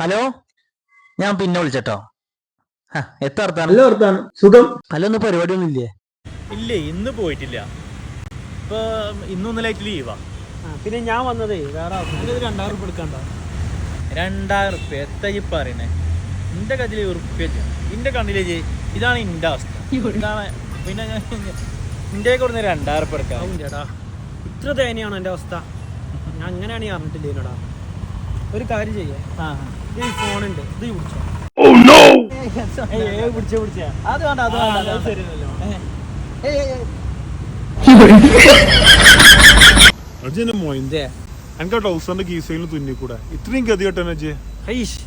Hello, ഞാൻ പിന്നെ വിളിച്ചട്ടോ. എത്ര നല്ല വർത്താനം, സുഖം. ഒന്നും പരിപാടിയൊന്നും ഇല്ലേ? ഇല്ലേ, ഇന്ന് പോയിട്ടില്ല. ഇപ്പൊ ഇന്നൊന്നിലായിട്ട് ലീവാ. പിന്നെ ഞാൻ വന്നതേ വേറെ 2000 ഉറുപ്പിക എടുക്കണ്ടോ? 2000 ഉറുപ്പ്യ എത്ര പറയണേ? എന്റെ കയ്യിൽ ഉറുപ്പ്യ എന്റെ കണ്ണിലേ ഇതാണ് എന്റെ അവസ്ഥ. ഇതാണ് പിന്നെ ഇന്ത്യ കൊടുന്ന 2000 ഉറുപ്പ്യ എടുക്കാം. ചേട്ടാ, ഇത്ര ദയനീയാണോ എൻ്റെ അവസ്ഥ? ഞാൻ അങ്ങനെയാണെങ്കിൽ അറിഞ്ഞിട്ടില്ലേനോടാ. ഒരു കാര്യം ചെയ്യാം, ഈ ഫോണുണ്ട്, ഇത് പിടിച്ചോ. പിടിച്ച അത് വേണ്ട, അത് വേണ്ട, അത് ശരിയല്ലോ. അജന്റെ മോയിന്റെ എനിക്ക് ടൗസറിന്റെ കീസയിൽ തുന്നിക്കൂടെ? ഇത്രയും ഗതി കെട്ടാൻ അജയ്. ഹൈഷ്